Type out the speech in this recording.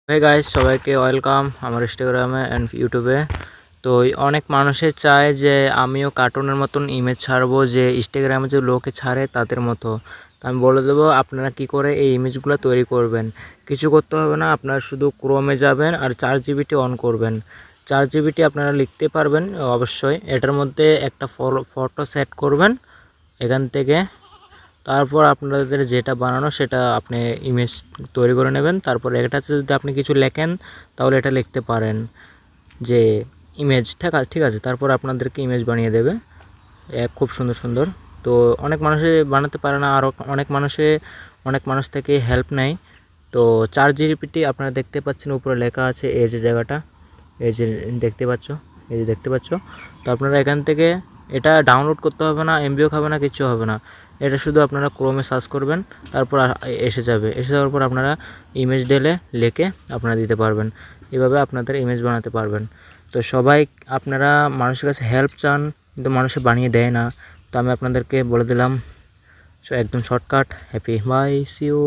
Hey guys, সবাইকে welcome আমার ইনস্টাগ্রামে অ্যান্ড ইউটিউবে। তো অনেক মানুষে চায় যে আমিও কার্টুনের মতন ইমেজ ছাড়বো, যে ইনস্টাগ্রামে যে লোকে ছাড়ে তাদের মতো। তো আমি বলে দেবো আপনারা কি করে এই ইমেজগুলো তৈরি করবেন। কিছু করতে হবে না, আপনারা শুধু ক্রোমে যাবেন আর 4GB অন করবেন। 4GB আপনারা লিখতে পারবেন অবশ্যই। এটার মধ্যে একটা ফটো সেট করবেন এখান থেকে। তারপর আপনাদের যেটা বানানো সেটা আপনি ইমেজ তৈরি করে নেবেন। তারপর এটাতে যদি আপনি কিছু লেখেন তাহলে এটা লিখতে পারেন যে ইমেজ, ঠিক আছে। তারপর আপনাদেরকে ইমেজ বানিয়ে দেবে খুব সুন্দর সুন্দর। তো অনেক মানুষে বানাতে পারে না, আর অনেক মানুষ থেকে হেল্প নেয়। তো 4GB আপনারা দেখতে পাচ্ছেন উপরে লেখা আছে, এই যে জায়গাটা, এই যে দেখতে পাচ্ছ, এই যে দেখতে পাচ্ছ। তো আপনারা এখান থেকে এটা ডাউনলোড করতে হবে না, এমবিও খাবে না, কিছু হবে না। এটা শুধু আপনারা ক্রোমে সার্চ করবেন, তারপর এসে যাওয়ার পর আপনারা ইমেজ দিলে লিখে আপনারা দিতে পারবেন। এভাবে আপনাদের ইমেজ বানাতে পারবেন। তো সবাই আপনারা মানুষের কাছে হেল্প চান, কিন্তু মানুষে বানিয়ে দেয় না। তো আমি আপনাদেরকে বলে দিলাম, একদম shortcut. Happy bye, see you.